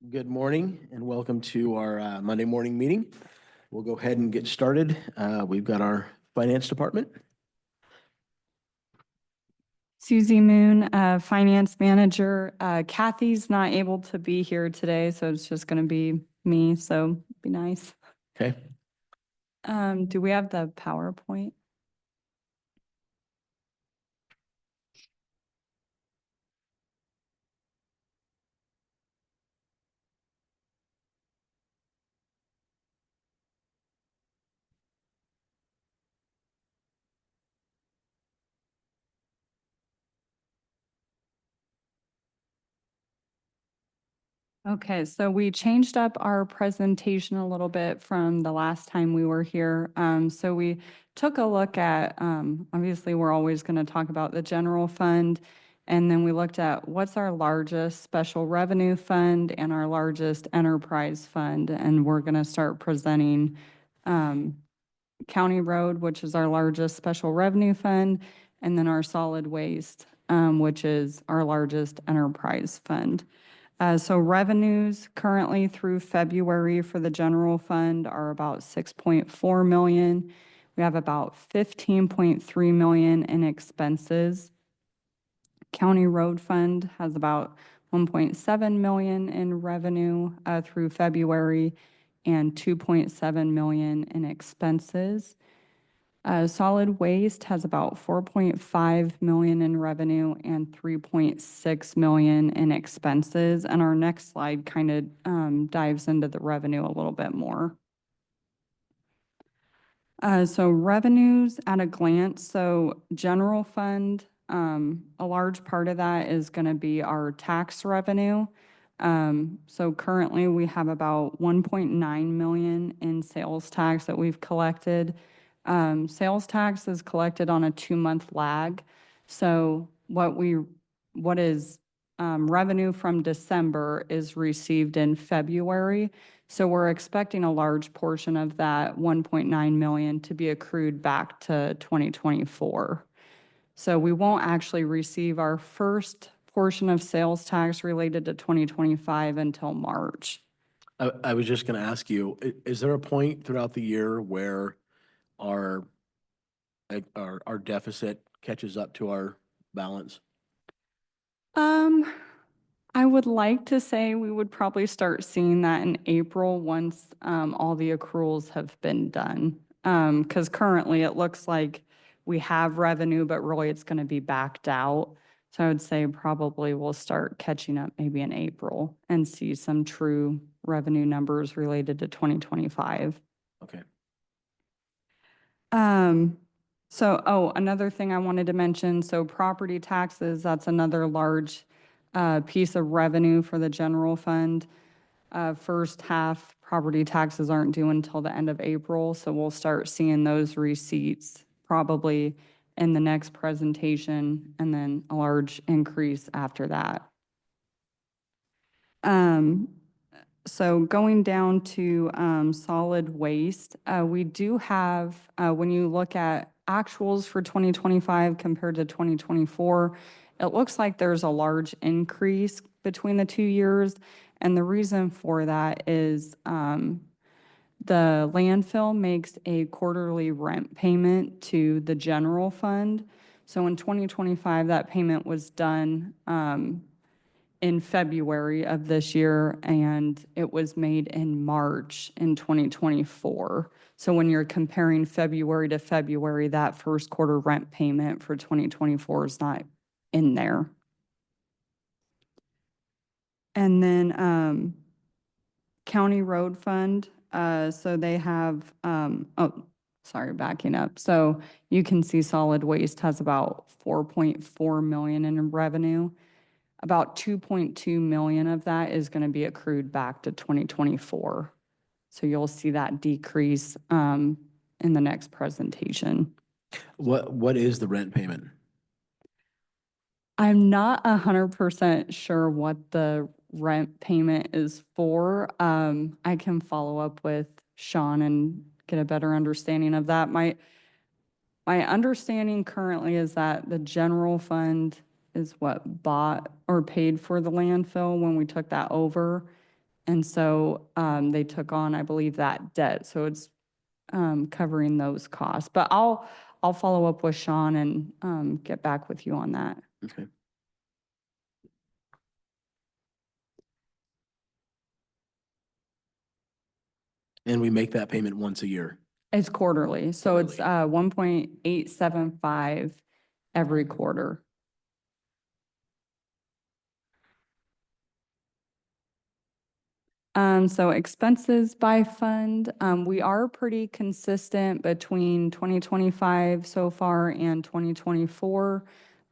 Good morning and welcome to our Monday morning meeting. We'll go ahead and get started. We've got our finance department. Susie Moon, Finance Manager. Kathy's not able to be here today, so it's just going to be me, so be nice. Okay. Do we have the PowerPoint? Okay, so we changed up our presentation a little bit from the last time we were here. So we took a look at, obviously, we're always going to talk about the general fund. And then we looked at what's our largest special revenue fund and our largest enterprise fund. And we're going to start presenting County Road, which is our largest special revenue fund, and then our solid waste, which is our largest enterprise fund. So revenues currently through February for the general fund are about 6.4 million. We have about 15.3 million in expenses. County Road Fund has about 1.7 million in revenue through February and 2.7 million in expenses. Solid Waste has about 4.5 million in revenue and 3.6 million in expenses. And our next slide kind of dives into the revenue a little bit more. So revenues at a glance. So general fund, a large part of that is going to be our tax revenue. So currently we have about 1.9 million in sales tax that we've collected. Sales tax is collected on a 2-month lag. So what is revenue from December is received in February. So we're expecting a large portion of that 1.9 million to be accrued back to 2024. So we won't actually receive our first portion of sales tax related to 2025 until March. I was just going to ask you, is there a point throughout the year where our deficit catches up to our balance? I would like to say we would probably start seeing that in April once all the accruals have been done. Because currently it looks like we have revenue, but really it's going to be backed out. So I would say probably we'll start catching up maybe in April and see some true revenue numbers related to 2025. Okay. Another thing I wanted to mention, so property taxes, that's another large piece of revenue for the general fund. First half property taxes aren't due until the end of April, so we'll start seeing those receipts probably in the next presentation and then a large increase after that. So going down to solid waste, we do have, when you look at actuals for 2025 compared to 2024, it looks like there's a large increase between the 2 years. And the reason for that is the landfill makes a quarterly rent payment to the general fund. So in 2025, that payment was done in February of this year, and it was made in March in 2024. So when you're comparing February to February, that first quarter rent payment for 2024 is not in there. And then County Road Fund, so they have, backing up. So you can see solid waste has about 4.4 million in revenue. About 2.2 million of that is going to be accrued back to 2024. So you'll see that decrease in the next presentation. What is the rent payment? I'm not 100% sure what the rent payment is for. I can follow up with Sean and get a better understanding of that. My understanding currently is that the general fund is what bought or paid for the landfill when we took that over. And so they took on, I believe, that debt. So it's covering those costs. But I'll follow up with Sean and get back with you on that. Okay. And we make that payment once a year. It's quarterly, so it's Quarterly. 1.875 every quarter. So expenses by fund, we are pretty consistent between 2025 so far and 2024.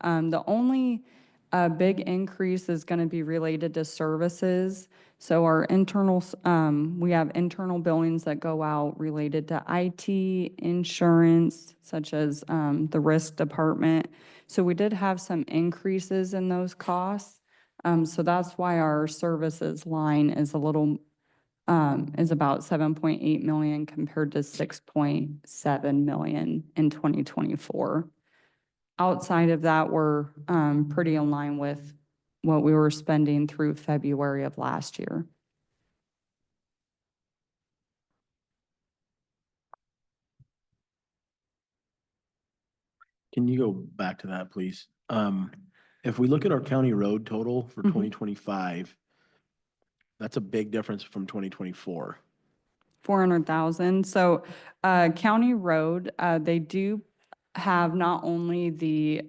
The only big increase is going to be related to services. So our we have internal billings that go out related to IT, insurance, such as the risk department. So we did have some increases in those costs. So that's why our services line is is about 7.8 million compared to 6.7 million in 2024. Outside of that, we're pretty in line with what we were spending through February of last year. Can you go back to that, please? If we look at our county road total for Mhm. 2025, that's a big difference from 2024. 400,000. So county road, they do have not only the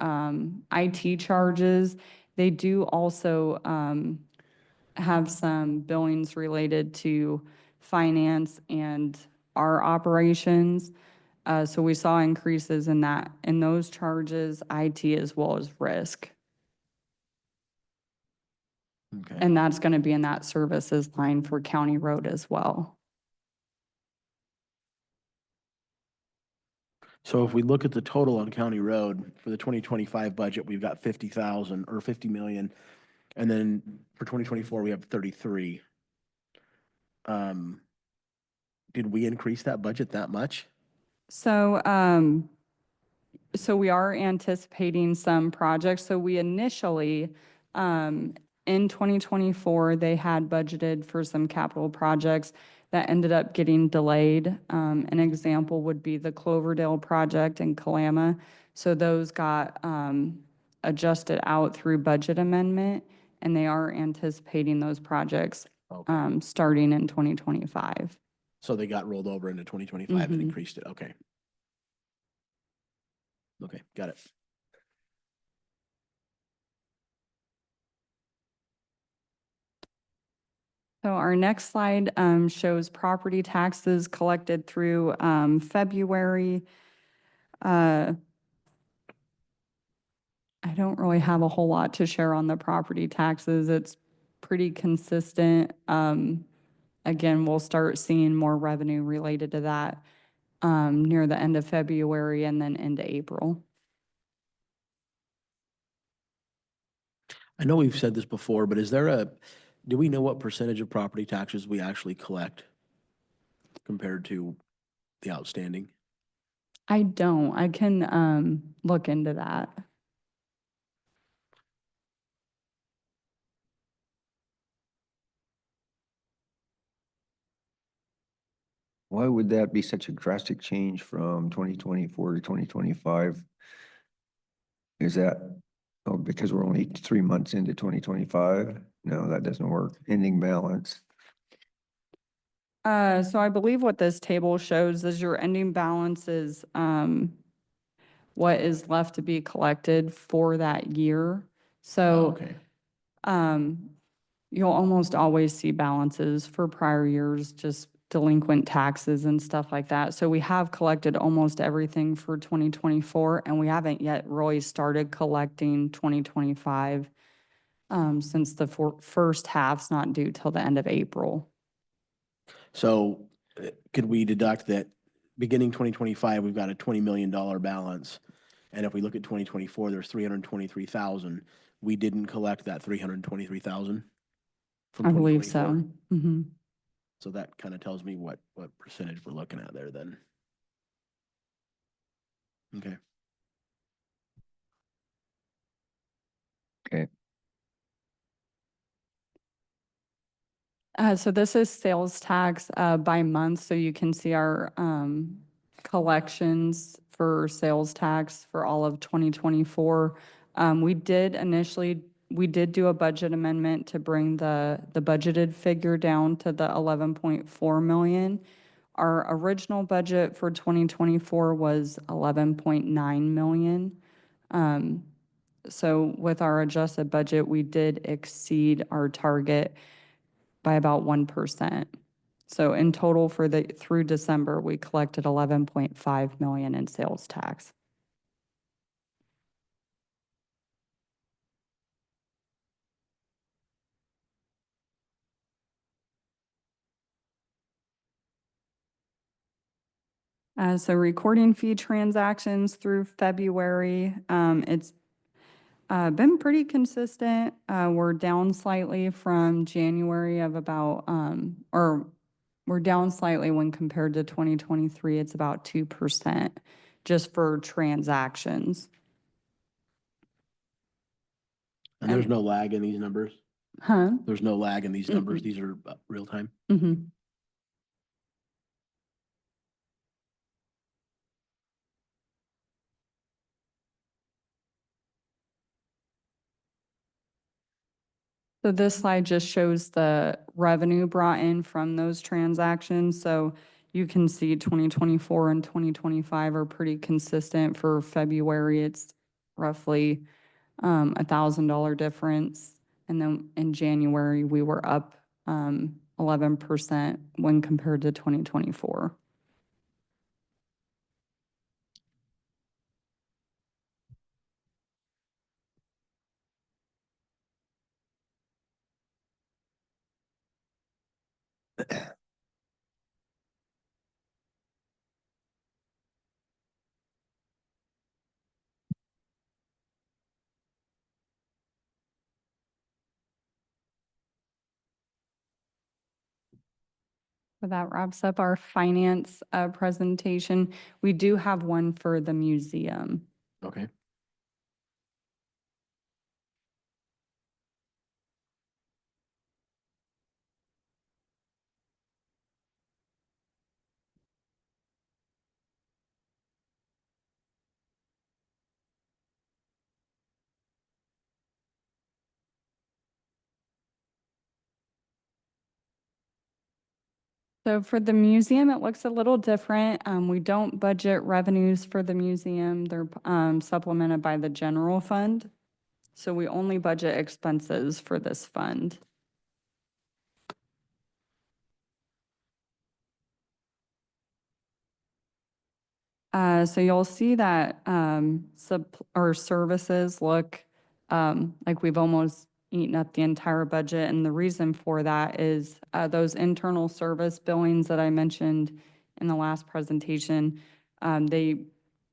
IT charges, they do also have some billings related to finance and our operations. So we saw increases in those charges, IT as well as risk. Okay. And that's going to be in that services line for county road as well. So if we look at the total on county road for the 2025 budget, we've got 50,000 or 50 million. And then for 2024, we have 33. Did we increase that budget that much? So, so we are anticipating some projects. So we initially, in 2024, they had budgeted for some capital projects that ended up getting delayed. An example would be the Cloverdale project in Kalama. So those got adjusted out through budget amendment, and they are anticipating those projects Okay. starting in 2025. So they got rolled over into 2025 and Mhm. increased it. Okay. Okay, got it. So our next slide shows property taxes collected through February. I don't really have a whole lot to share on the property taxes. It's pretty consistent. Again, we'll start seeing more revenue related to that near the end of February and then into April. I know we've said this before, but do we know what percentage of property taxes we actually collect compared to the outstanding? I don't. I can look into that. Why would that be such a drastic change from 2024 to 2025? Is that, oh, because we're only 3 months into 2025? No, that doesn't work. Ending balance. So I believe what this table shows is your ending balance is what is left to be collected for that year. So Okay. you'll almost always see balances for prior years, just delinquent taxes and stuff like that. So we have collected almost everything for 2024, and we haven't yet really started collecting 2025 since the first half's not due till the end of April. So could we deduct that beginning 2025, we've got a $20 million balance? And if we look at 2024, there's 323,000. We didn't collect that 323,000 from I believe 2024. so. Mhm. So that kind of tells me what percentage we're looking at there then. Okay. Okay. So this is sales tax by month, so you can see our collections for sales tax for all of 2024. We did do a budget amendment to bring the budgeted figure down to the 11.4 million. Our original budget for 2024 was 11.9 million. So with our adjusted budget, we did exceed our target by about 1%. So in total through December, we collected 11.5 million in sales tax. So recording fee transactions through February, it's been pretty consistent. We're down slightly from January of about, or we're down slightly when compared to 2023. It's about 2% just for transactions. And there's no lag in these numbers? Huh? There's no lag in these numbers? These are real time? Mm-hmm. So this slide just shows the revenue brought in from those transactions. So you can see 2024 and 2025 are pretty consistent. For February, it's roughly $1,000 difference. And then in January, we were up 11% when compared to 2024. So that wraps up our finance presentation. We do have one for the museum. Okay. So for the museum, it looks a little different. We don't budget revenues for the museum. They're supplemented by the general fund. So we only budget expenses for this fund. So you'll see that our services look like we've almost eaten up the entire budget. And the reason for that is those internal service billings that I mentioned in the last presentation, they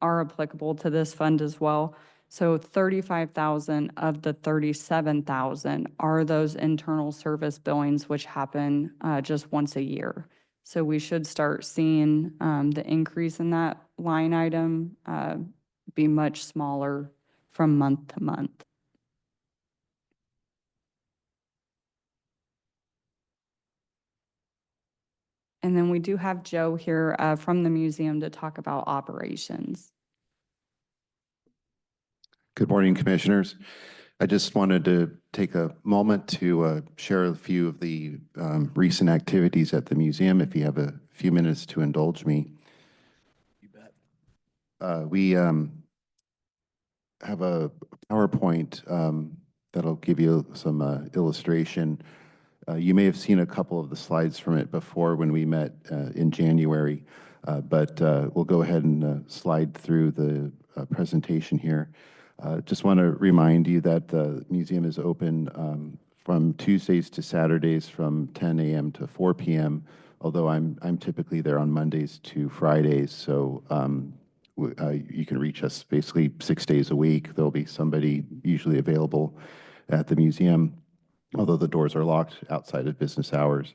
are applicable to this fund as well. So 35,000 of the 37,000 are those internal service billings, which happen just once a year. So we should start seeing the increase in that line item be much smaller from month to month. And then we do have Joe here from the museum to talk about operations. Good morning, Commissioners. I just wanted to take a moment to share a few of the recent activities at the museum, if you have a few minutes to indulge me. You bet. We have a PowerPoint that'll give you some illustration. You may have seen a couple of the slides from it before when we met in January, but we'll go ahead and slide through the presentation here. Just want to remind you that the museum is open from Tuesdays to Saturdays from 10 a.m. to 4 p.m., although I'm typically there on Mondays to Fridays, so you can reach us basically 6 days a week. There'll be somebody usually available at the museum, although the doors are locked outside of business hours.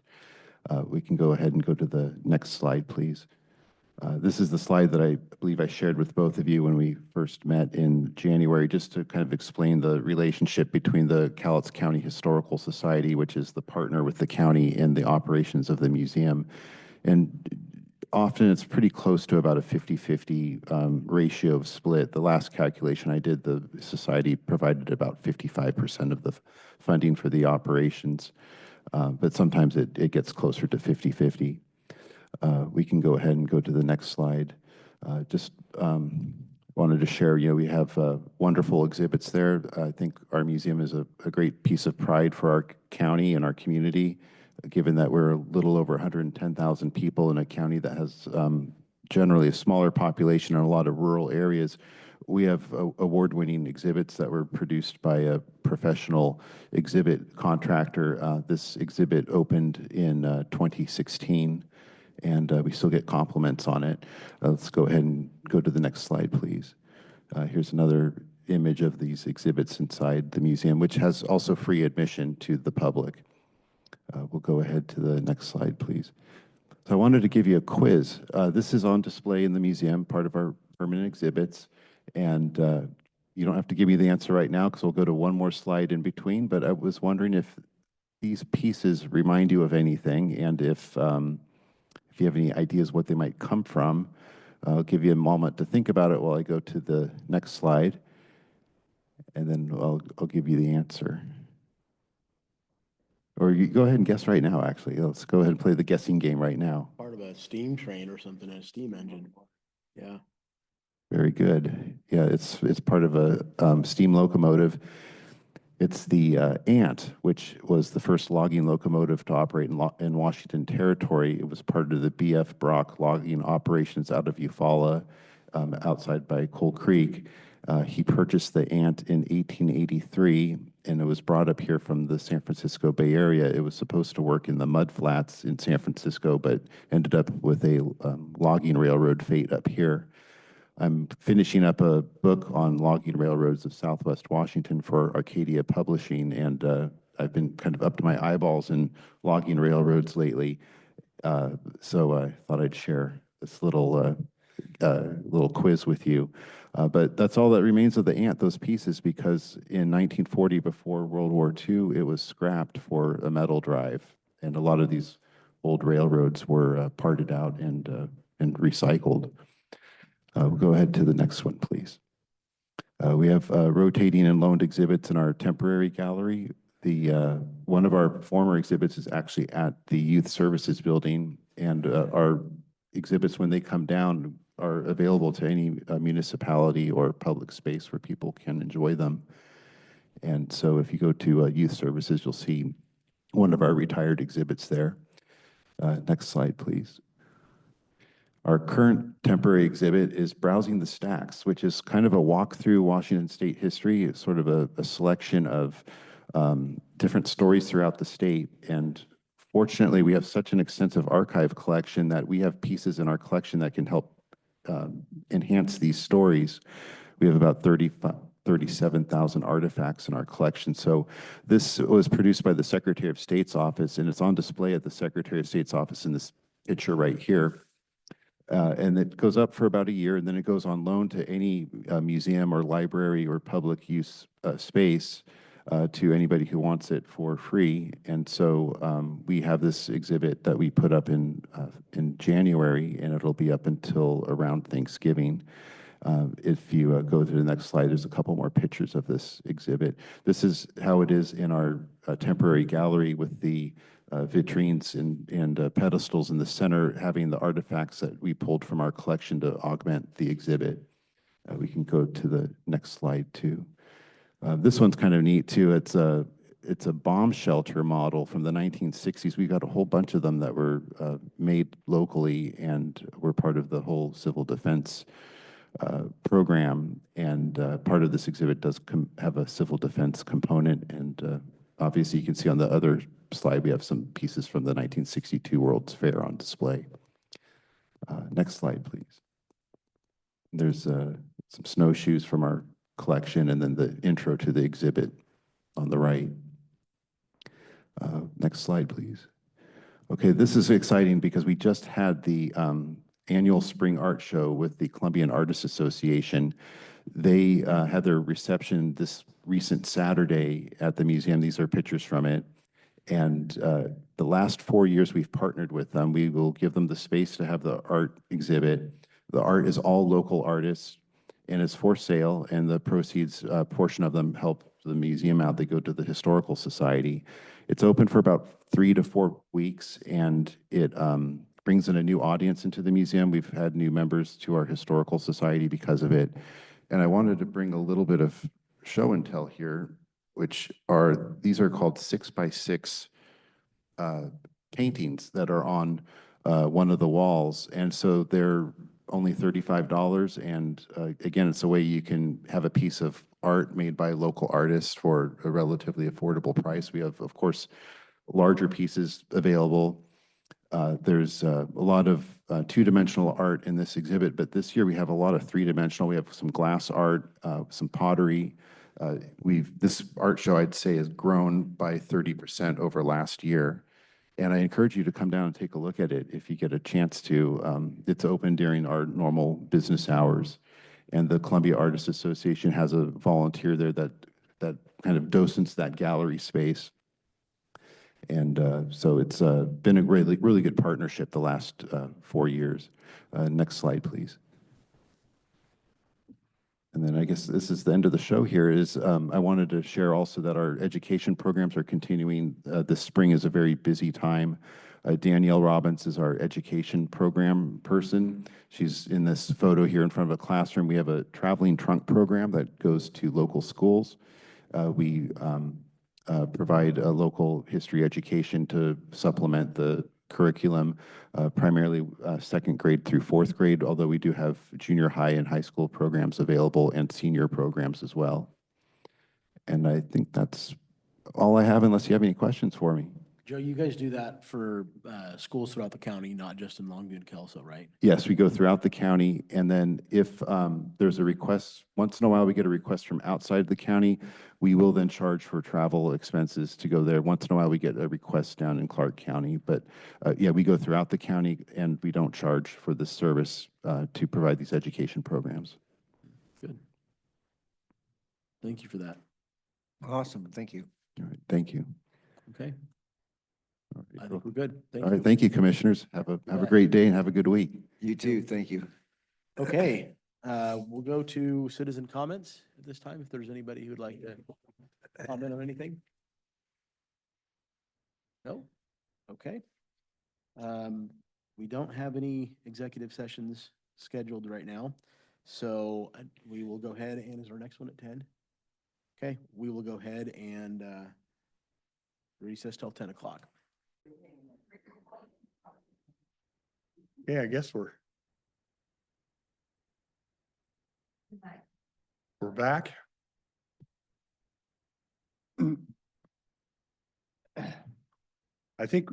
We can go ahead and go to the next slide, please. This is the slide that I believe I shared with both of you when we first met in January, just to kind of explain the relationship between the Cowlitz County Historical Society, which is the partner with the county in the operations of the museum. And often it's pretty close to about a 50-50 ratio of split. The last calculation I did, the society provided about 55% of the funding for the operations, but sometimes it gets closer to 50-50. We can go ahead and go to the next slide. Just wanted to share, we have wonderful exhibits there. I think our museum is a great piece of pride for our county and our community, given that we're a little over 110,000 people in a county that has generally a smaller population in a lot of rural areas. We have award-winning exhibits that were produced by a professional exhibit contractor. This exhibit opened in 2016, and we still get compliments on it. Let's go ahead and go to the next slide, please. Here's another image of these exhibits inside the museum, which has also free admission to the public. We'll go ahead to the next slide, please. So I wanted to give you a quiz. This is on display in the museum, part of our permanent exhibits. And you don't have to give me the answer right now because we'll go to one more slide in between. But I was wondering if these pieces remind you of anything, and if you have any ideas what they might come from. I'll give you a moment to think about it while I go to the next slide, and then I'll give you the answer. Or you go ahead and guess right now, actually. Let's go ahead and play the guessing game right now. Part of a steam train or something, a steam engine. Yeah. Very good. Yeah, it's part of a steam locomotive. It's the Ant, which was the first logging locomotive to operate in Washington Territory. It was part of the B.F. Brock logging operations out of Eufaula, outside by Coal Creek. He purchased the Ant in 1883, and it was brought up here from the San Francisco Bay Area. It was supposed to work in the mud flats in San Francisco, but ended up with a logging railroad fate up here. I'm finishing up a book on logging railroads of Southwest Washington for Arcadia Publishing, and I've been kind of up to my eyeballs in logging railroads lately. So I thought I'd share this little quiz with you. But that's all that remains of the Ant, those pieces, because in 1940, before World War II, it was scrapped for a metal drive, and a lot of these old railroads were parted out and recycled. We'll go ahead to the next one, please. We have rotating and loaned exhibits in our temporary gallery. One of our former exhibits is actually at the Youth Services Building, and our exhibits, when they come down, are available to any municipality or public space where people can enjoy them. And so if you go to Youth Services, you'll see one of our retired exhibits there. Next slide, please. Our current temporary exhibit is Browsing the Stacks, which is kind of a walk through Washington State history. It's sort of a selection of different stories throughout the state. And fortunately, we have such an extensive archive collection that we have pieces in our collection that can help enhance these stories. We have about 37,000 artifacts in our collection. So this was produced by the Secretary of State's office, and it's on display at the Secretary of State's office in this picture right here. And it goes up for about a year, and then it goes on loan to any museum or library or public use space to anybody who wants it for free. And so we have this exhibit that we put up in January, and it'll be up until around Thanksgiving. If you go to the next slide, there's a couple more pictures of this exhibit. This is how it is in our temporary gallery, with the vitrines and pedestals in the center, having the artifacts that we pulled from our collection to augment the exhibit. We can go to the next slide too. This one's kind of neat too. It's a bomb shelter model from the 1960s. We've got a whole bunch of them that were made locally and were part of the whole civil defense program. And part of this exhibit does have a civil defense component. And obviously you can see on the other slide, we have some pieces from the 1962 World's Fair on display. Next slide, please. There's some snowshoes from our collection, and then the intro to the exhibit on the right. Next slide, please. Okay, this is exciting because we just had the annual spring art show with the Columbian Artists Association. They had their reception this recent Saturday at the museum. These are pictures from it. And the last 4 years we've partnered with them. We will give them the space to have the art exhibit. The art is all local artists and it's for sale, and the proceeds, portion of them help the museum out. They go to the Historical Society. It's open for about 3 to 4 weeks, and it brings in a new audience into the museum. We've had new members to our Historical Society because of it. And I wanted to bring a little bit of show and tell here, which are, these are called 6x6 paintings that are on one of the walls. And so they're only $35. And again, it's a way you can have a piece of art made by local artists for a relatively affordable price. We have, of course, larger pieces available. There's a lot of two-dimensional art in this exhibit, but this year we have a lot of three-dimensional. We have some glass art, some pottery. This art show, I'd say, has grown by 30% over last year. And I encourage you to come down and take a look at it if you get a chance to. It's open during our normal business hours. And the Columbia Artists Association has a volunteer there that kind of docents that gallery space. And so it's been a really, really good partnership the last 4 years. Next slide, please. And then I guess this is the end of the show here is I wanted to share also that our education programs are continuing. This spring is a very busy time. Danielle Robbins is our education program person. She's in this photo here in front of a classroom. We have a traveling trunk program that goes to local schools. We provide a local history education to supplement the curriculum, primarily second grade through fourth grade, although we do have junior high and high school programs available and senior programs as well. And I think that's all I have, unless you have any questions for me. Joe, you guys do that for schools throughout the county, not just in Longview and Kelso, right? Yes, we go throughout the county, and then if there's a request, once in a while we get a request from outside the county, we will then charge for travel expenses to go there. Once in a while we get a request down in Clark County, but yeah, we go throughout the county and we don't charge for this service to provide these education programs. Good. Thank you for that. Awesome, thank you. All right, thank you. Okay, All I right, think we're good. Thank all you. right, thank you, commissioners. Have a bet. great day and have a good week. You too, thank you. Okay, we'll go to citizen comments at this time, if there's anybody who'd like to comment on anything. No? Okay. We don't have any executive sessions scheduled right now, so we will go ahead and is our next one at 10? Okay, we will go ahead and recess till 10 o'clock. Yeah, I guess we're back. I think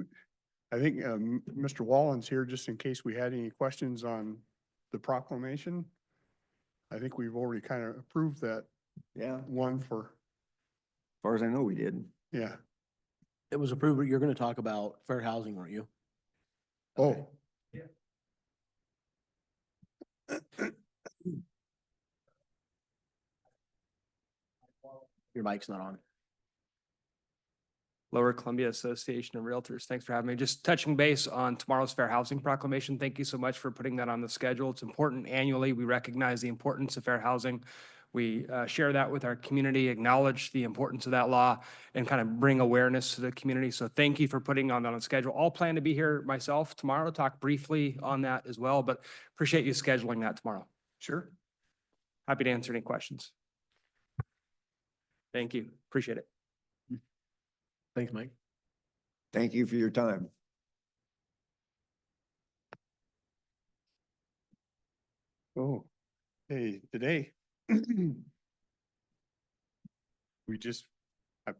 Mr. Wallen's here just in case we had any questions on the proclamation. I think we've already kind of approved that Yeah, as one for, far as I know, we did. yeah. It was approved, but you're going to talk about fair housing, weren't you? Okay. Oh, Your mic's not on. Lower Columbia Association of Realtors. Thanks for having me. Just touching base on tomorrow's Fair Housing Proclamation. Thank you so much for putting that on the schedule. It's important annually. We recognize the importance of fair housing. We share that with our community, acknowledge the importance of that law, and kind of bring awareness to the community. So thank you for putting on that on schedule. I'll plan to be here myself tomorrow to talk briefly on that as well, but appreciate you scheduling that tomorrow. sure. Happy to answer any questions. Thank you. Appreciate it. Thanks, Mike. Thank you for your time. Oh, hey, today. I've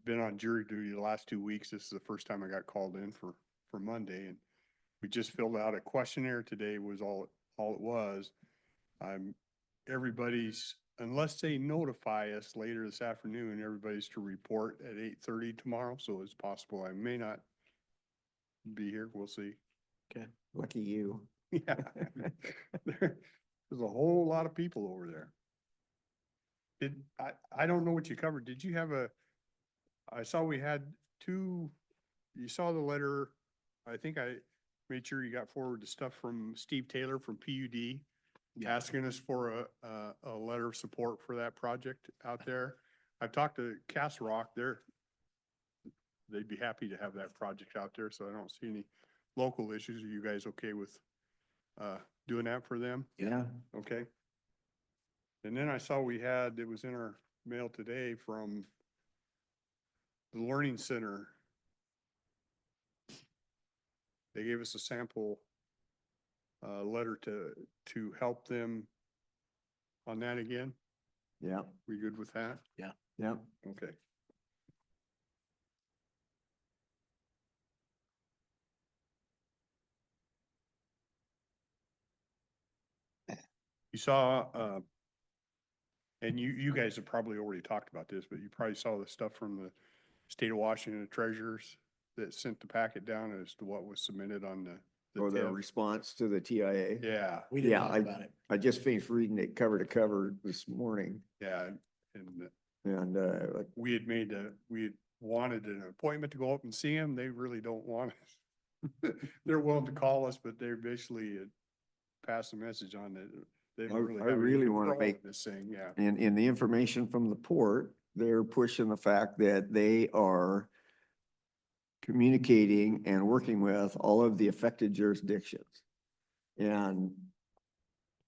been on jury duty the last 2 weeks. This is the first time I got called in for Monday, and we just filled out a questionnaire today was all it was. Everybody's, unless they notify us later this afternoon, everybody's to report at 8:30 tomorrow, so it's possible I may not be here. We'll see. Lucky you. Yeah. There's a whole lot of people over there. I don't know what you covered. Did you have I saw we had two, you saw the letter, I think I made sure you got forward the stuff from Steve Taylor from PUD, asking us for a letter of support for that project out there. I've talked to Castle Rock, they'd be happy to have that project out there, so I don't see any local issues. Are you guys okay with doing that for them? Yeah. Okay. And then I saw it was in our mail today from the Learning Center. They gave us a sample letter to help them on that again. Yeah, We good with that? yeah. Okay. You saw, and you guys have probably already talked about this, but you probably saw the stuff from the state of Washington, the treasurers that sent the packet down as to what was submitted on the Or the TIF. response to the TIA. Yeah, We didn't Yeah, talk about it. I just finished reading it cover to cover this morning yeah, and and, like, we had wanted an appointment to go up and see them. They really don't want us. They're willing to call us, but they're basically passed the message on that. They don't really I have any really wanna control make- of this thing, yeah. in the information from the port, they're pushing the fact that they are communicating and working with all of the affected jurisdictions. And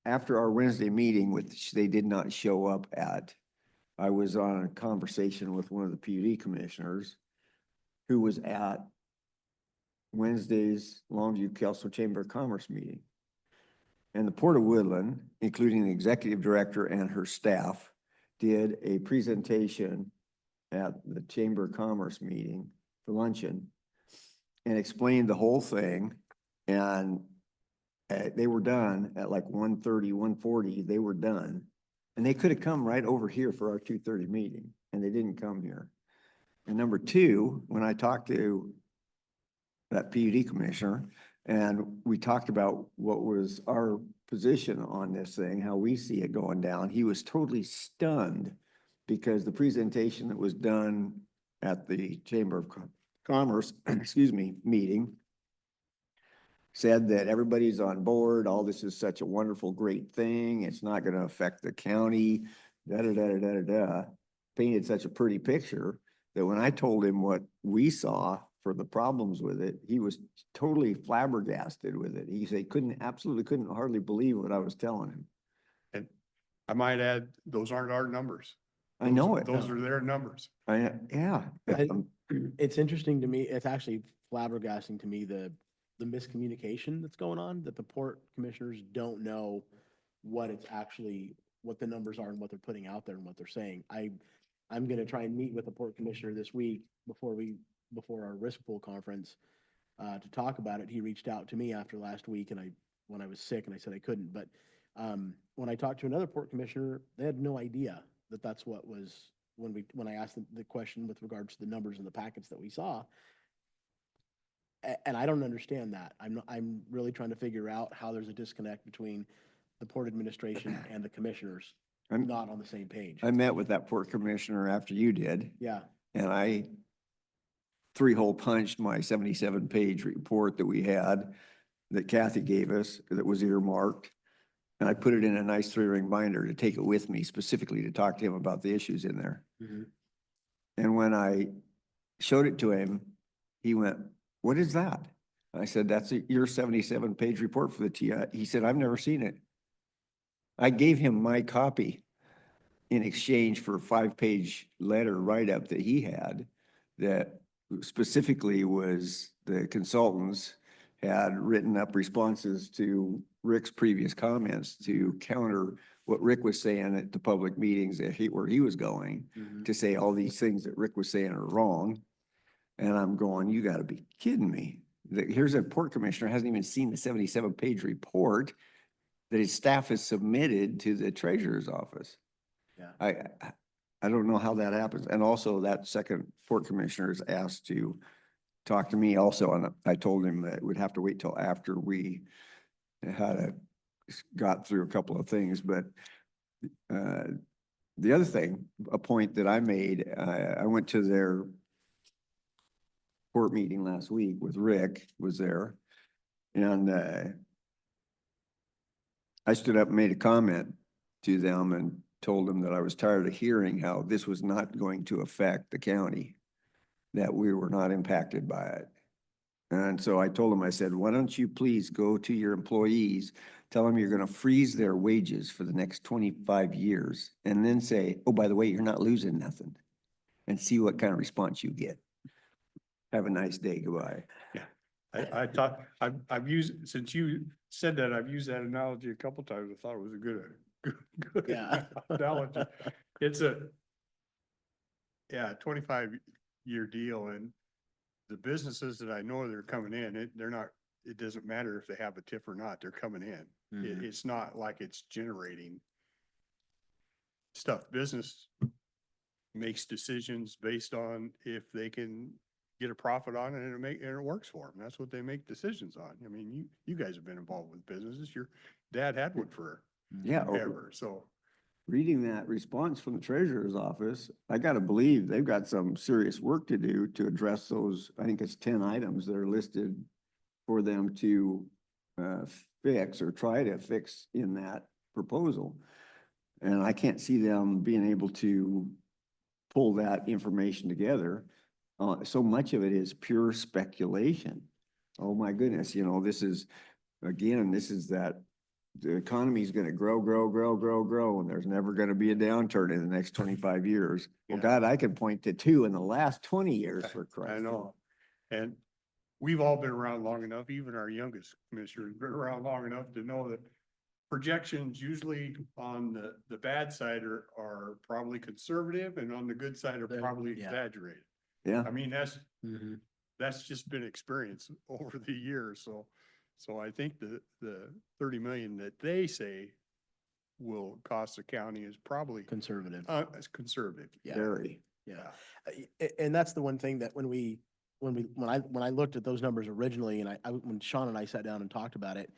after our Wednesday meeting, which they did not show up at, I was on a conversation with one of the PUD commissioners who was at Wednesday's Longview Council Chamber of Commerce meeting. And the Port of Woodland, including the executive director and her staff, did a presentation at the Chamber of Commerce meeting for luncheon and explained the whole thing. And they were done at like 1:30, 1:40, they were done. And they could have come right over here for our 2:30 meeting, and they didn't come here. And number two, when I talked to that PUD commissioner, and we talked about what was our position on this thing, how we see it going down, he was totally stunned because the presentation that was done at the Chamber of Commerce, excuse me, meeting said that everybody's on board, all this is such a wonderful, great thing, it's not gonna affect the county, da-da-da-da-da-da. Painted such a pretty picture that when I told him what we saw for the problems with it, he was totally flabbergasted with it. He said, absolutely couldn't hardly believe what I was telling him. And I might add, those aren't our numbers. I know it. Those are their numbers. Yeah. I- It's interesting to me, it's actually flabbergasting to me, the miscommunication that's going on, that the port commissioners don't know what it's actually, what the numbers are and what they're putting out there and what they're saying. I'm gonna try and meet with the port commissioner this week before our risk pool conference, to talk about it. He reached out to me after last week and when I was sick and I said I couldn't, but, when I talked to another port commissioner, they had no idea that that's what was, when I asked the question with regards to the numbers in the packets that we saw. And I don't understand that. I'm really trying to figure out how there's a disconnect between the port administration and the commissioners I'm- not on the same page. I met with that port commissioner after you did, Yeah, and I three-hole punched my 77-page report that we had that Kathy gave us that was earmarked. And I put it in a nice 3-ring binder to take it with me specifically to talk to him about the issues in there. mhm. And when I showed it to him, he went, "What is that?" I said, "That's your 77-page report for the TI." He said, "I've never seen it." I gave him my copy in exchange for a 5-page letter write-up that he had that specifically was the consultants had written up responses to Rick's previous comments to counter what Rick was saying at the public meetings where he was going, Mhm. to say all these things that Rick was saying are wrong. And I'm going, you gotta be kidding me. Here's a port commissioner, hasn't even seen the 77-page report that his staff has submitted to the treasurer's office. Yeah. I don't know how that happens. And also that second port commissioner is asked to talk to me also. And I told him that we'd have to wait till after we how to got through a couple of things, but the other thing, a point that I made, I went to their court meeting last week with Rick was there. And I stood up and made a comment to them and told them that I was tired of hearing how this was not going to affect the county, that we were not impacted by it. And so I told them, I said, why don't you please go to your employees, tell them you're gonna freeze their wages for the next 25 years, and then say, oh, by the way, you're not losing nothing, and see what kind of response you get. Have a nice day, goodbye. I thought, I've used, since you said that, I've used that analogy a couple times. I thought it was a good Yeah. analogy. It's 25-year deal, and the businesses that I know that are coming in, they're not, it doesn't matter if they have a TIF or not, they're coming in. Mhm. It's not like it's generating stuff. Business makes decisions based on if they can get a profit on it and it works for them. That's what they make decisions on. I mean, you guys have been involved with businesses. Your dad had one for Yeah, ever, so. reading that response from the treasurer's office, I gotta believe they've got some serious work to do to address those, I think it's 10 items that are listed for them to fix or try to fix in that proposal. And I can't see them being able to pull that information together. So much of it is pure speculation. Oh my goodness, you know, this is, again, this is that the economy is gonna grow, and there's never gonna be a downturn in the next 25 years. Well, Yeah. God, I can point to two in the last 20 years for Christ. I know. And we've all been around long enough, even our youngest commissioner has been around long enough to know that projections usually on the bad side are probably conservative, and on the good side are They're- probably yeah. exaggerated. Yeah, I mean, Mhm. that's just been experience over the years, so I think the 30 million that they say will cost the county is probably Conservative. is conservative. Yeah. very. Yeah. And that's the one thing that when I looked at those numbers originally and when Sean and I sat down and talked about it,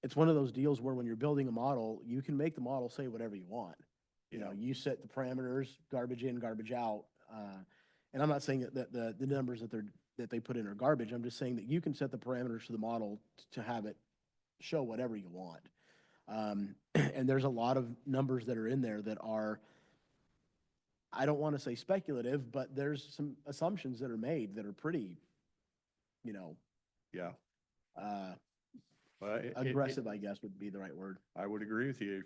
it's one of those deals where when you're building a model, you can make the model say whatever you want. You know, you set the parameters, garbage in, garbage out. And I'm not saying that the numbers that they put in are garbage. I'm just saying that you can set the parameters to the model to have it show whatever you want. And there's a lot of numbers that are in there that are, I don't want to say speculative, but there's some assumptions that are made that are pretty, you know, Yeah. Well, aggressive, I guess would be the right word. I would agree with you.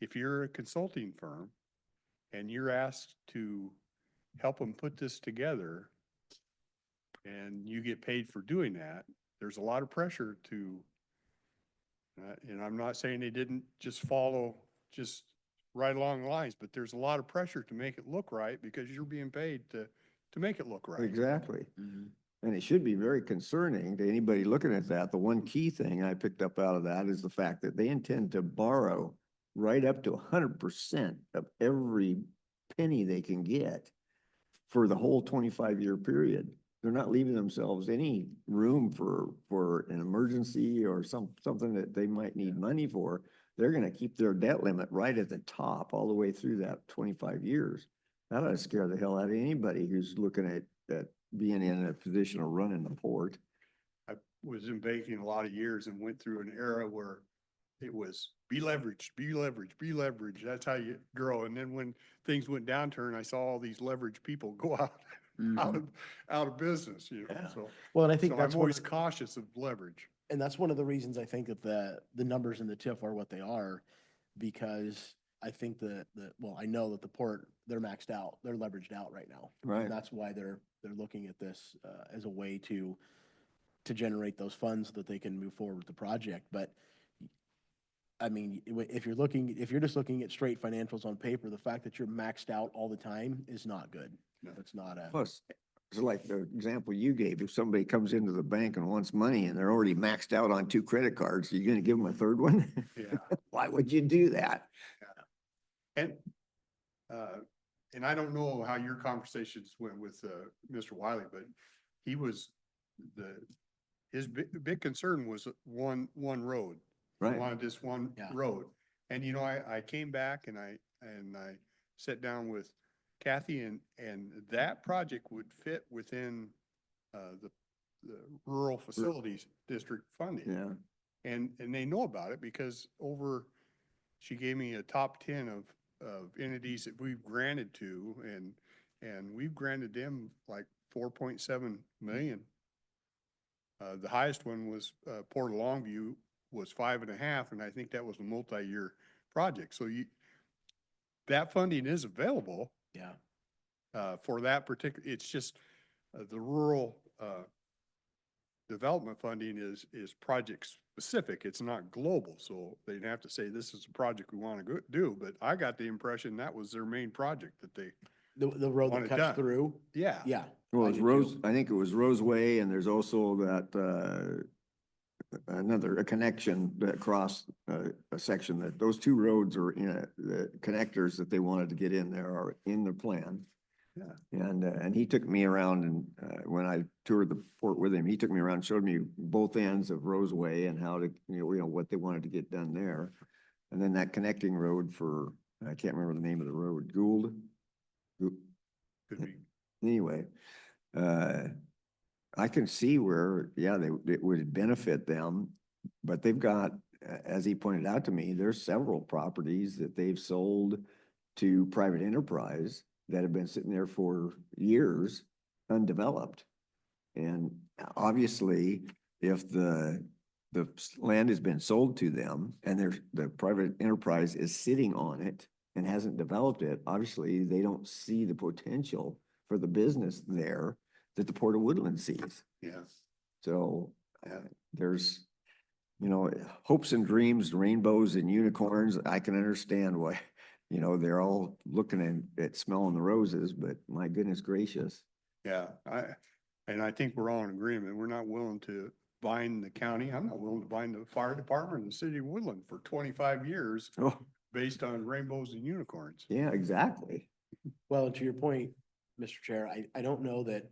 If you're a consulting firm and you're asked to help them put this together and you get paid for doing that, there's a lot of pressure to, and I'm not saying they didn't just follow just right along the lines, but there's a lot of pressure to make it look right because you're being paid to make it look right. Exactly. And it should be very concerning to anybody looking at that. The one key thing I picked up out of that is the fact that they intend to borrow right up to 100% of every penny they can get for the whole 25-year period. They're not leaving themselves any room for an emergency or something that they might need money for. They're gonna keep their debt limit right at the top all the way through that 25 years. That ought to scare the hell out of anybody who's looking at being in a position of running the port. I was in banking a lot of years and went through an era where it was be leveraged, be leveraged, be leveraged. That's how you grow. And then when things went downturn, I saw all these leveraged people go out of business, you know, Yeah. so. Well, and I think So that's I'm one always of, cautious of leverage. and that's one of the reasons I think that the numbers in the TIF are what they are, because I think well, I know that the port, they're maxed out, they're leveraged out right now. Right. And that's why they're looking at this as a way to generate those funds so that they can move forward with the project. But I mean, if you're just looking at straight financials on paper, the fact that you're maxed out all the time is not good. No. It's not a, Plus, it's like the example you gave, if somebody comes into the bank and wants money and they're already maxed out on 2 credit cards, you're gonna give them a third one? Yeah. Why would you do that? And, and I don't know how your conversations went with, Mr. Wiley, but he was his big concern was one road. He Right. wanted this one Yeah. road. And you know, I came back and I sat down with Kathy and that project would fit within the rural facilities district funding. Yeah. And they know about it because she gave me a top 10 of entities that we've granted to and we've granted them like 4.7 million. The highest one was, Port of Longview was 5.5, and I think that was a multi-year project. So that funding is available, Yeah. for that particular, it's just, the rural, development funding is project specific. It's not global. So they'd have to say, this is a project we want to do, but I got the impression that was their main project that they, The road Want that it cuts done. through, yeah. yeah. Well, I it's do Rose, too. I think it was Roseway, and there's also that, a connection that crossed a section that, those two roads are, the connectors that they wanted to get in there are in the plan. Yeah. And he took me around and, when I toured the port with him, he took me around, and showed me both ends of Roseway and how to, what they wanted to get done there. And then that connecting road for, I can't remember the name of the road, Gould. Could be. Anyway, I can see where, yeah, it would benefit them, but they've got, as he pointed out to me, there's several properties that they've sold to private enterprise that have been sitting there for years undeveloped. And obviously, if the land has been sold to them and the private enterprise is sitting on it and hasn't developed it, obviously they don't see the potential for the business there that the Port of Woodland sees. Yeah. So there's, hopes and dreams, rainbows and unicorns. I can understand why, they're all looking at smelling the roses, but my goodness gracious. Yeah. I think we're all in agreement. We're not willing to bind the county. I'm not willing to bind the fire department in the city of Woodland for 25 years Oh, based on rainbows and unicorns. yeah, exactly. Well, and to your point, Mr. Chair, I don't know that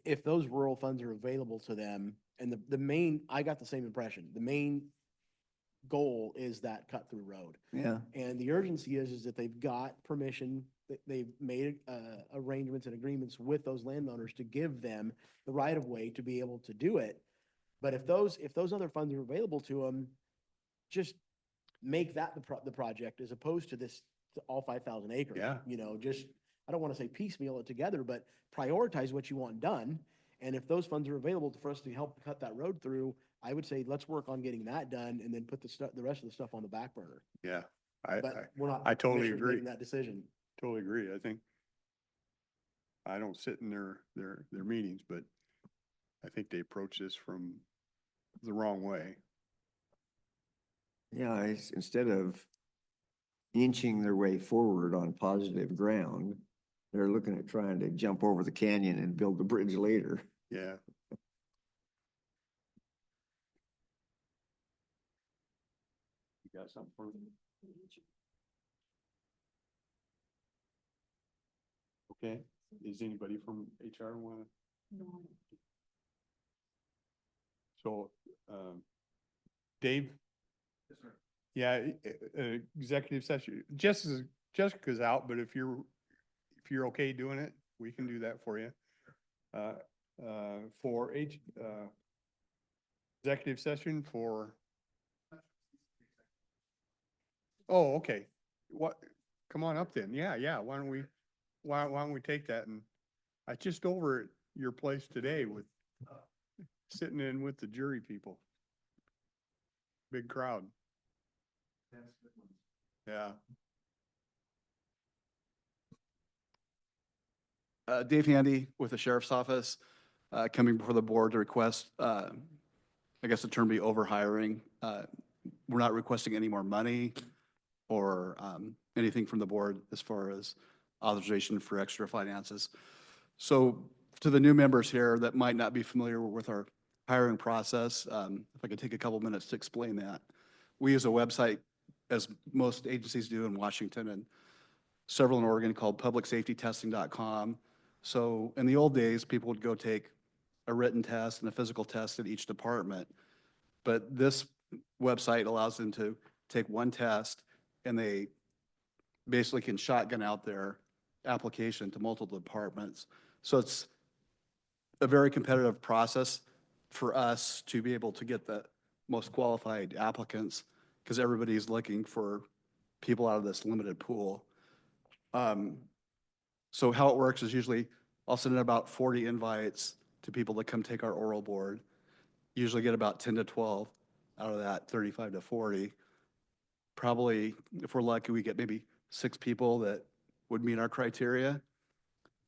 if those rural funds are available to them, and the main, I got the same impression, the main goal is that cut through road. Yeah. And the urgency is that they've got permission, that they've made arrangements and agreements with those landowners to give them the right of way to be able to do it. But if those other funds are available to them, just make that the project as opposed to this, to all 5,000 acres. Yeah. Just, I don't want to say piecemeal it together, but prioritize what you want done. And if those funds are available for us to help cut that road through, I would say, let's work on getting that done and then put the rest of the stuff on the back burner. Yeah. But we're not. I totally commissioners agree. making that decision. Totally agree. I think I don't sit in their meetings, but I think they approach this from the wrong way. Yeah, instead of inching their way forward on positive ground, they're looking at trying to jump over the canyon and build the bridge later. Yeah. You got something for me? Okay. Is anybody from HR want to? So, Dave? Yeah, executive session. Jessica's out, but if you're okay doing it, we can do that for you. For executive session for. Oh, okay. What, come on up then. Yeah. Why don't we take that? And I just over at your place today with, sitting in with the jury people. Big crowd. Yeah. Dave Handy with the Sheriff's Office, coming before the board to request, I guess the term be overhiring. We're not requesting any more money or anything from the board as far as authorization for extra finances. So to the new members here that might not be familiar with our hiring process, if I could take a couple minutes to explain that. We use a website, as most agencies do in Washington and several in Oregon, called publicsafetytesting.com. So in the old days, people would go take a written test and a physical test at each department. But this website allows them to take one test and they basically can shotgun out their application to multiple departments. So it's a very competitive process for us to be able to get the most qualified applicants because everybody's looking for people out of this limited pool. So how it works is usually I'll send in about 40 invites to people to come take our oral board. Usually get about 10 to 12 out of that 35 to 40. Probably, if we're lucky, we get maybe 6 people that would meet our criteria.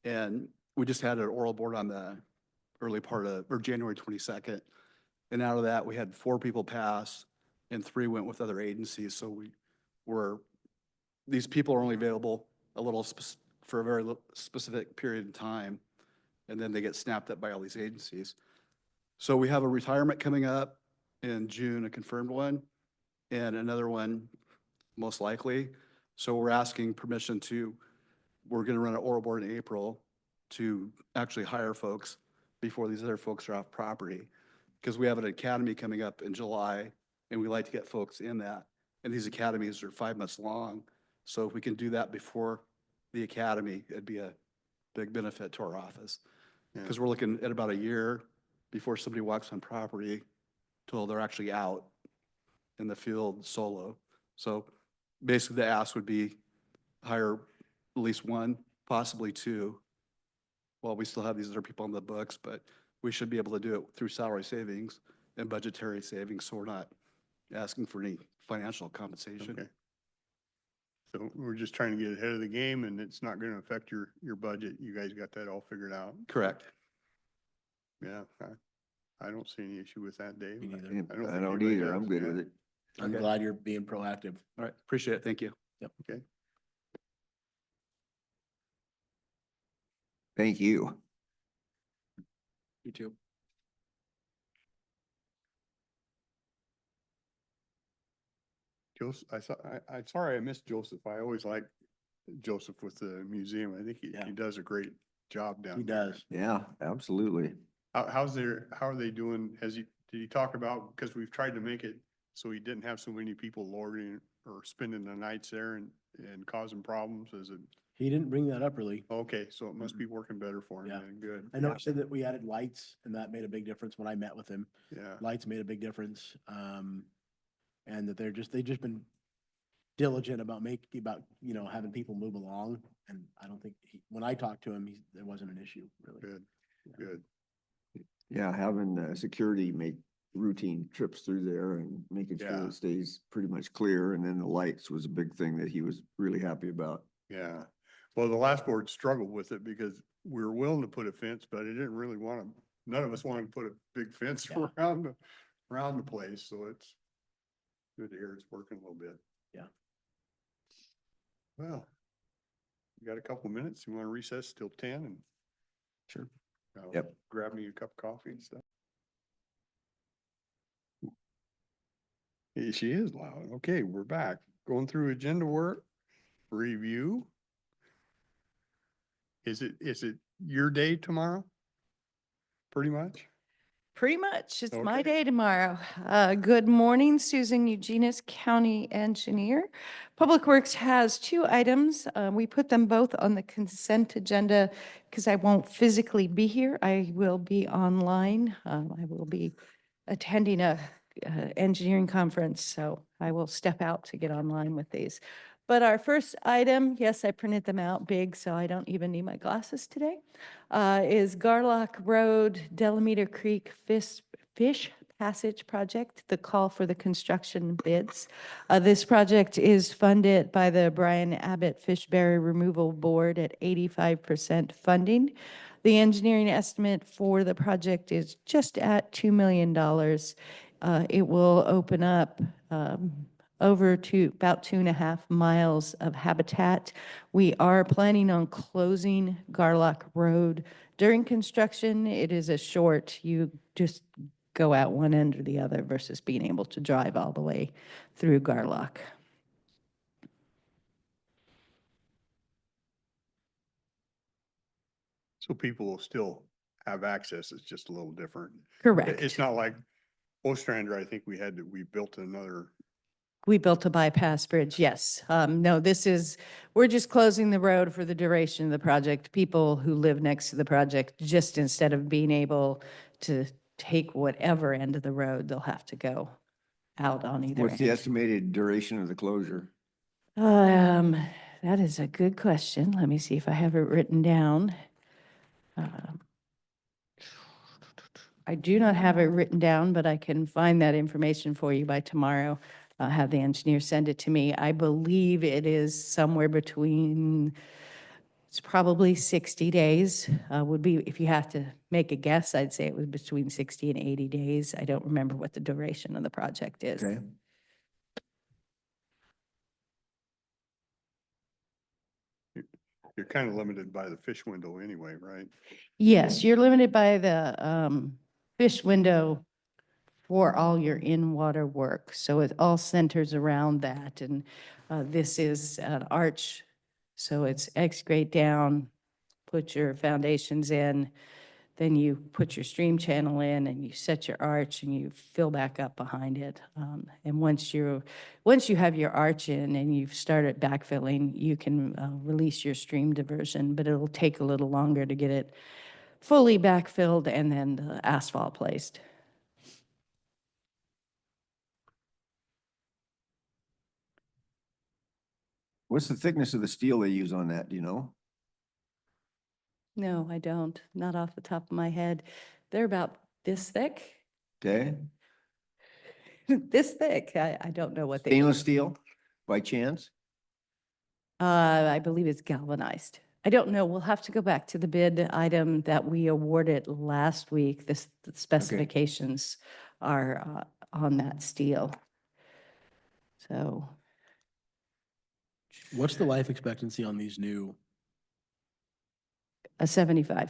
And we just had an oral board on the early part of, or January 22nd. And out of that, we had 4 people pass and 3 went with other agencies. So these people are only available for a very specific period of time. And then they get snapped up by all these agencies. So we have a retirement coming up in June, a confirmed one, and another one most likely. So we're asking permission we're going to run an oral board in April to actually hire folks before these other folks are off property. Because we have an academy coming up in July and we like to get folks in that. And these academies are 5 months long. So if we can do that before the academy, it'd be a big benefit to our office. Because we're looking at about a year before somebody walks on property till they're actually out in the field solo. So basically the ask would be hire at least 1, possibly 2. Well, we still have these other people on the books, but we should be able to do it through salary savings and budgetary savings, so we're not asking for any financial compensation. Okay. So we're just trying to get ahead of the game and it's not going to affect your budget. You guys got that all figured out? Correct. Yeah, I don't see any issue with that, Dave. Me neither. Yeah, I don't I think don't anybody either. does, I'm good yeah. with it. I'm Okay. glad you're being proactive. All right, appreciate it. Thank you. Okay. Thank you. You too. Joseph, I'm sorry I missed Joseph. I always like Joseph with the museum. I think Yeah. he does a great job down He there. does. Yeah, absolutely. How are they doing? Did he talk about, because we've tried to make it so he didn't have so many people loitering or spending the nights there and causing problems? Is it, He didn't bring that up really. okay, so it must be working better for him Yeah. then, good. I know he said that we added lights and that made a big difference when I met with him. Yeah, Lights made a big difference. And that they've just been diligent about having people move along. And I don't think when I talked to him, there wasn't an issue really. good, good. Yeah, having security make routine trips through there and making sure Yeah. it stays pretty much clear. And then the lights was a big thing that he was really happy about. Yeah. Well, the last board struggled with it because we were willing to put a fence, but it didn't really none of us wanted to put a big fence Yeah. around the place. So it's good to hear it's working a little bit. Yeah. Well, you got a couple minutes. You want to recess till 10 and? Sure. Yep. Grab me a cup of coffee and stuff. She is loud. Okay, we're back. Going through agenda work, review. Is it your day tomorrow? Pretty much? Pretty much. It's my Okay. day tomorrow. Good morning, Susan Eugenius, County Engineer. Public Works has 2 items. We put them both on the consent agenda because I won't physically be here. I will be online. I will be attending a engineering conference, so I will step out to get online with these. But our first item, yes, I printed them out big, so I don't even need my glasses today, is Garlock Road, Delameter Creek Fish Passage Project, the call for the construction bids. This project is funded by the Brian Abbott Fish Berry Removal Board at 85% funding. The engineering estimate for the project is just at $2 million. It will open up over to about 2.5 miles of habitat. We are planning on closing Garlock Road during construction. It is a short, you just go out one end or the other versus being able to drive all the way through Garlock. So people will still have access. It's just a little different. Correct. It's not like Ostrander, I think we built another, We built a bypass bridge, yes. No, we're just closing the road for the duration of the project. People who live next to the project, just instead of being able to take whatever end of the road, they'll have to go out on either What's the end. estimated duration of the closure? That is a good question. Let me see if I have it written down. I do not have it written down, but I can find that information for you by tomorrow. Have the engineer send it to me. I believe it is somewhere between, it's probably 60 days, would be, if you have to make a guess, I'd say it was between 60 and 80 days. I don't remember what the duration of the project is. Okay. you're kind of limited by the fish window anyway, right? Yes, you're limited by the fish window for all your in-water work. So it all centers around that. And this is an arch, so it's excavate down, put your foundations in, then you put your stream channel in and you set your arch and you fill back up behind it. And once you have your arch in and you've started backfilling, you can release your stream diversion, but it'll take a little longer to get it fully backfilled and then the asphalt placed. What's the thickness of the steel they use on that, do you know? No, I don't, not off the top of my head. They're about this thick, Okay, this thick. I don't know what they. stainless steel, by chance? I believe it's galvanized. I don't know. We'll have to go back to the bid item that we awarded last week. The specifications are on that steel. So What's the life expectancy on these new? a 75.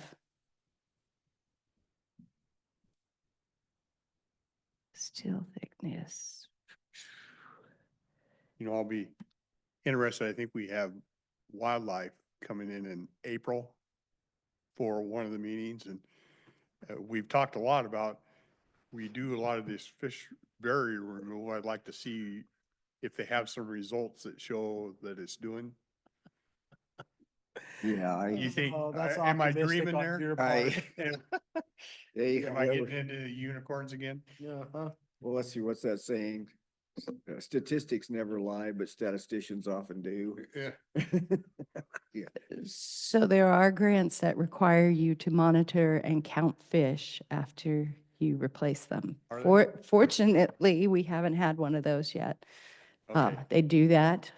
Steel thickness. I'll be interested. I think we have wildlife coming in April for one of the meetings. And we've talked a lot about, we do a lot of this fish barrier removal. I'd like to see if they have some results that show that it's doing. Yeah, You think, Oh, that's am I optimistic dreaming on there? your I- part. Hey, Am I getting into the unicorns again? Yeah, huh? well, let's see, what's that saying? Statistics never lie, but statisticians often do. Yeah. So there are grants that require you to monitor and count fish after you replace them. Are there? Fortunately, we haven't had one of those yet. Okay. They do that.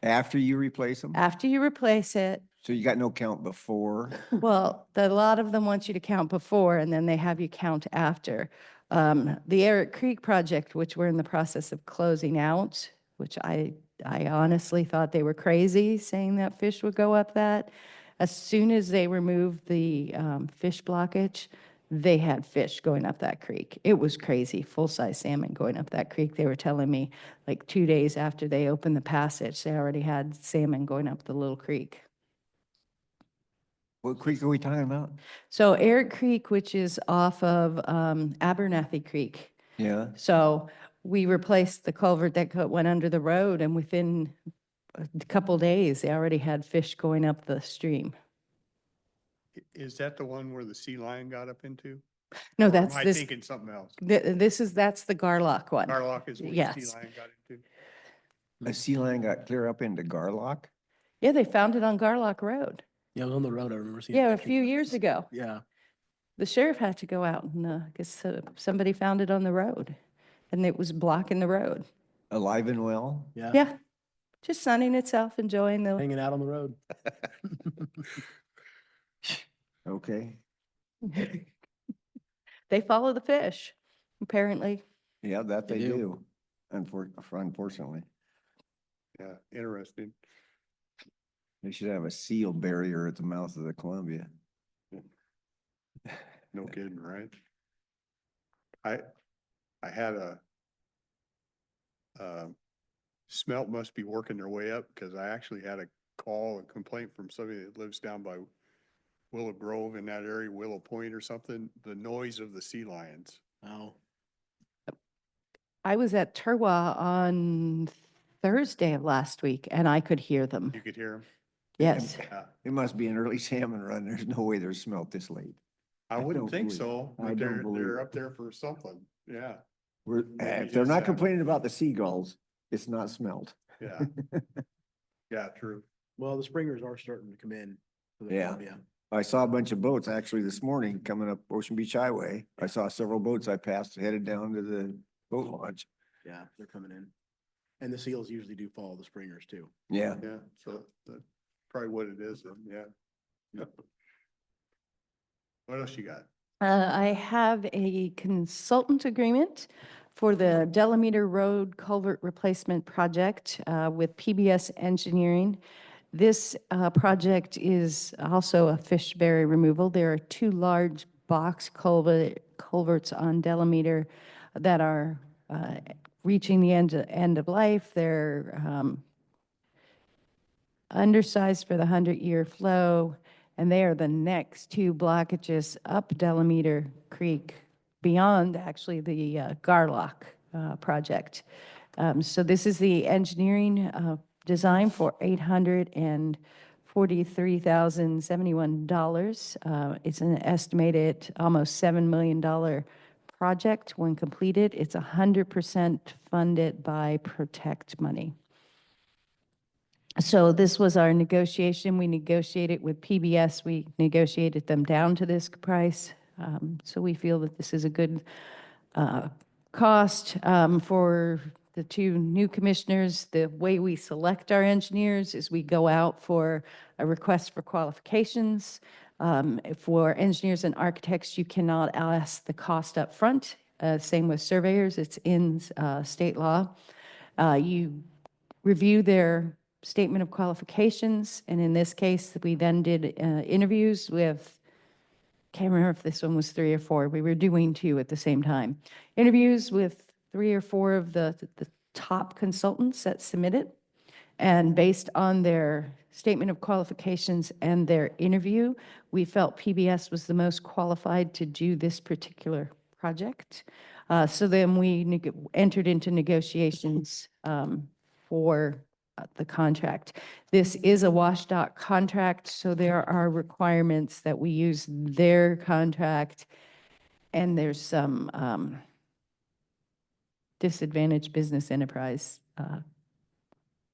After you replace them? After you replace it, So you got no count before? well, a lot of them want you to count before and then they have you count after. The Eric Creek project, which we're in the process of closing out, which I honestly thought they were crazy saying that fish would go up that. As soon as they removed the fish blockage, they had fish going up that creek. It was crazy, full-size salmon going up that creek. They were telling me like 2 days after they opened the passage, they already had salmon going up the little creek. What creek are we talking about? So Eric Creek, which is off of Abernathy Creek. Yeah, So we replaced the culvert that went under the road, and within a couple days, they already had fish going up the stream. Is that the one where the sea lion got up into? No, Or that's Am I this, thinking something else? that's the Garlock one. Garlock is where the sea Yes. lion got into? a sea lion got clear up into Garlock? Yeah, they found it on Garlock Road. Yeah, I was on the road. I remember seeing. Yeah, a pictures few of years it. ago. Yeah. The sheriff had to go out and, because somebody found it on the road, and it was blocking the road. Alive and well? Yeah. Yeah, just sunning itself, enjoying the, Hanging out on the road. Okay, they follow the fish, apparently. yeah, that They they do. do, unfortunately. Yeah, interesting. They should have a seal barrier at the mouth of the Columbia. No kidding, right? I had smelt must be working their way up because I actually had a call and complaint from somebody that lives down by Willow Grove in that area, Willow Point or something, the noise of the sea lions. Oh, I was at Turwa on Thursday of last week and I could hear them. You could hear them. Yes. Yeah. It must be an early salmon run. There's no way they're smelt this late. I I wouldn't don't think believe- so, I but don't they're believe it. up there for something. Yeah, We're, Maybe if they're just not that. complaining about the seagulls, it's not smelt. yeah. Yeah, true. well, the springers are starting to come in. for the Yeah. Columbia. I saw a bunch of boats actually this morning coming up Ocean Beach Highway. I saw several boats I passed headed down to the boat launch. Yeah, they're coming in. And the seals usually do follow the springers too. Yeah. Yeah, so that's probably what it is then, yeah. Yep. What else you got? I have a consultant agreement for the Delameter Road Culvert Replacement Project with PBS Engineering. This project is also a fish berry removal. There are two large box culverts on Delameter that are reaching the end of life. They're undersized for the 100-year flow, and they are the next two blockages up Delameter Creek beyond actually the Garlock project. So this is the engineering design for $843,071. It's an estimated almost $7 million project when completed. It's 100% funded by Protect money. So this was our negotiation. We negotiated with PBS. We negotiated them down to this price. So we feel that this is a good cost for the two new commissioners. The way we select our engineers is we go out for a request for qualifications. For engineers and architects, you cannot ask the cost up front. Same with surveyors. It's in state law. You review their statement of qualifications, and in this case, we then did interviews with, can't remember if this one was 3 or 4, we were doing 2 at the same time. Interviews with 3 or 4 of the top consultants that submitted, and based on their statement of qualifications and their interview, we felt PBS was the most qualified to do this particular project. So then we entered into negotiations for the contract. This is a WashDOT contract, so there are requirements that we use their contract, and there's some disadvantaged business enterprise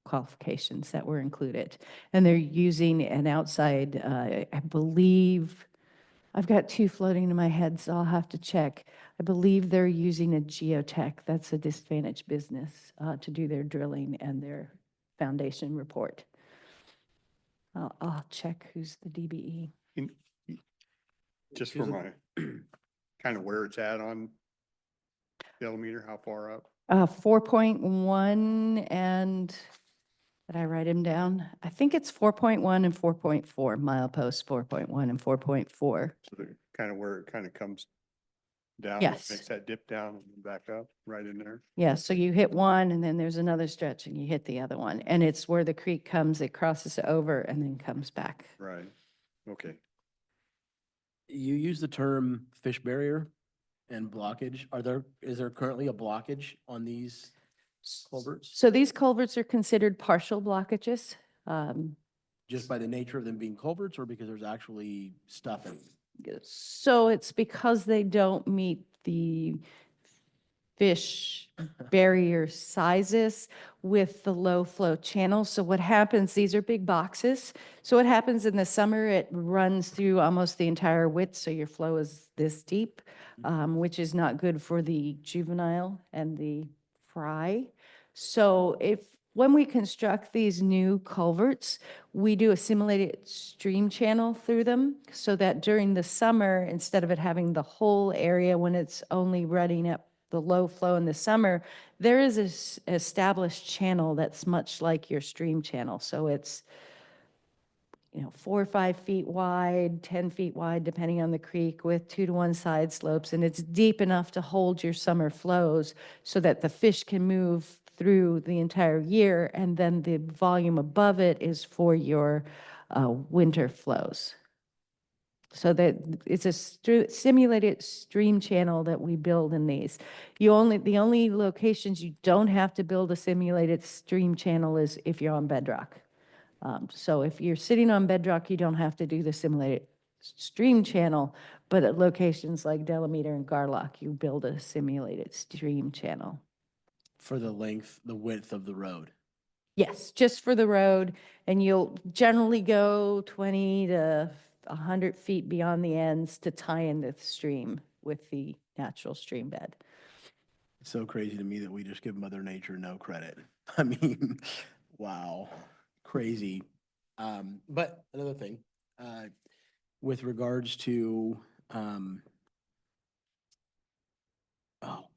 qualifications that were included. And they're using an outside, I believe, I've got 2 floating in my head, so I'll have to check. I believe they're using a geotech, that's a disadvantaged business, to do their drilling and their foundation report. I'll check who's the DBE. Just for my, kind of where it's at on Delameter, how far up? 4.1 and, did I write him down? I think it's 4.1 and 4.4, milepost 4.1 and 4.4. So they're kind of where it kind of comes down. Yes. Makes that dip down and back up, right in there. Yeah, so you hit one and then there's another stretch and you hit the other one. And it's where the creek comes, it crosses over and then comes back. Right, okay. You use the term fish barrier and blockage. Is there currently a blockage on these culverts? So these culverts are considered partial blockages. Just by the nature of them being culverts or because there's actually stuff in? So it's because they don't meet the fish barrier sizes with the low flow channel. So what happens, these are big boxes. So what happens in the summer, it runs through almost the entire width. So your flow is this deep, which is not good for the juvenile and the fry. So when we construct these new culverts, we do a simulated stream channel through them so that during the summer, instead of it having the whole area when it's only running up the low flow in the summer, there is an established channel that's much like your stream channel. So it's 4 or 5 feet wide, 10 feet wide, depending on the creek, with 2 to 1 side slopes. And it's deep enough to hold your summer flows so that the fish can move through the entire year. And then the volume above it is for your winter flows. So that it's a simulated stream channel that we build in these. The only locations you don't have to build a simulated stream channel is if you're on bedrock. So if you're sitting on bedrock, you don't have to do the simulated stream channel, but at locations like Delameter and Garlock, you build a simulated stream channel. For the width of the road. Yes, just for the road, and you'll generally go 20 to 100 feet beyond the ends to tie into the stream with the natural stream bed. It's so crazy to me that we just give Mother Nature no credit. I mean, wow, crazy. But another thing, with regards to, oh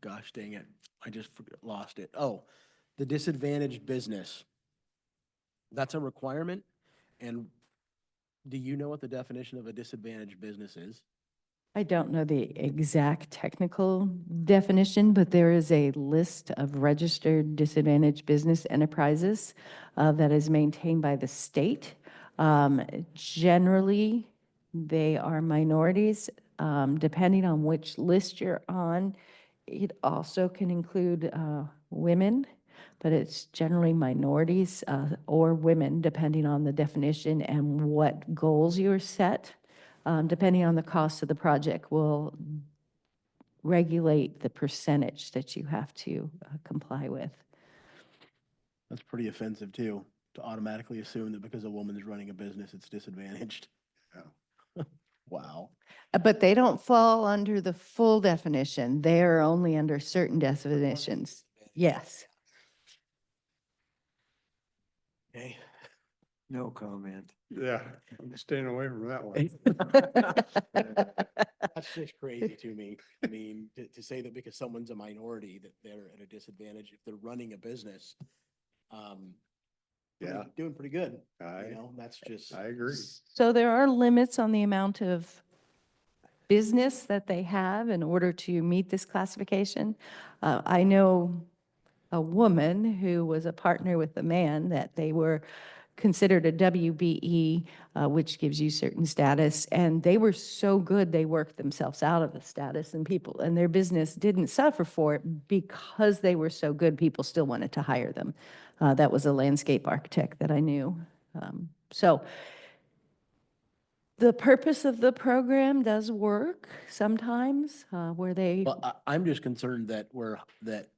gosh, dang it, I just lost it. Oh, the disadvantaged business. That's a requirement. And do you know what the definition of a disadvantaged business is? I don't know the exact technical definition, but there is a list of registered disadvantaged business enterprises that is maintained by the state. Generally, they are minorities. Depending on which list you're on, it also can include women, but it's generally minorities or women, depending on the definition and what goals you're set. Depending on the cost of the project, will regulate the percentage that you have to comply with. That's pretty offensive too, to automatically assume that because a woman's running a business, it's disadvantaged. Wow. But they don't fall under the full definition. They are only under certain definitions. Yes. Okay. No comment. Yeah, I'm staying away from that one. That's just crazy to me. I mean, to say that because someone's a minority, that they're at a disadvantage if they're running a business. Yeah. Doing pretty good. I- You know, that's just. I agree. So there are limits on the amount of business that they have in order to meet this classification. I know a woman who was a partner with a man that they were considered a WBE, which gives you certain status, and they were so good they worked themselves out of the status, and their business didn't suffer for it because they were so good. People still wanted to hire them. That was a landscape architect that I knew. So the purpose of the program does work sometimes, where they. Well, I'm just concerned that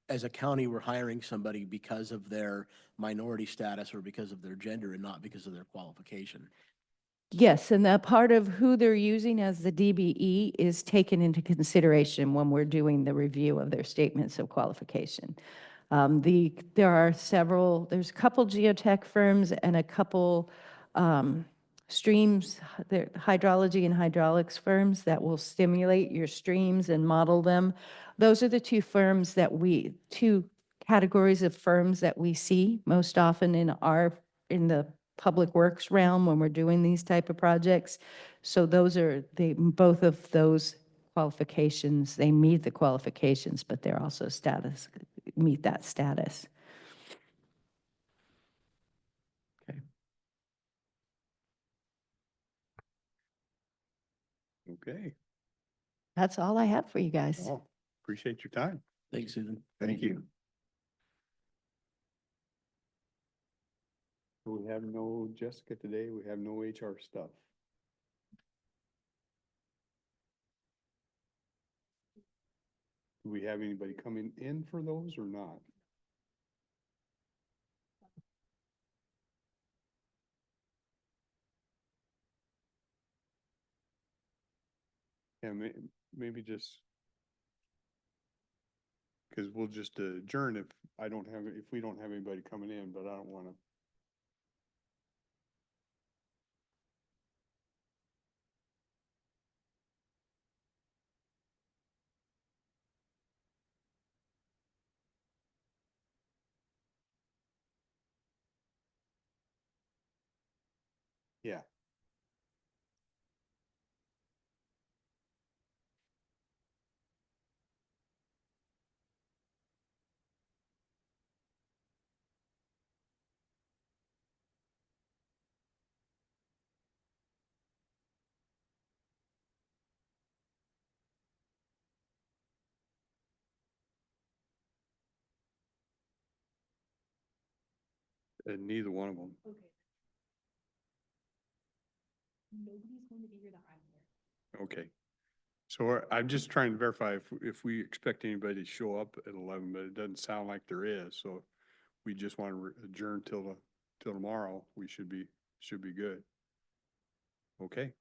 as a county, we're hiring somebody because of their minority status or because of their gender and not because of their qualification. Yes, and that part of who they're using as the DBE is taken into consideration when we're doing the review of their statements of qualification. There's a couple geotech firms and a couple streams, hydrology and hydraulics firms that will stimulate your streams and model them. Those are the two categories of firms that we see most often in the public works realm when we're doing these type of projects. So both of those qualifications, they meet the qualifications, but they're also meet that status. Okay. That's all I have for you guys. Well, appreciate your time. Thanks, Susan. Thank you. We have no Jessica today. We have no HR stuff. Do we have anybody coming in for those or not? Yeah, maybe just. Cause we'll just adjourn if we don't have anybody coming in, but I don't wanna. Yeah. And neither one of them. Okay. So I'm just trying to verify if we expect anybody to show up at 11, but it doesn't sound like there is. So if we just want to adjourn till tomorrow, we should be good. Okay,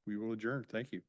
we will adjourn. Thank you.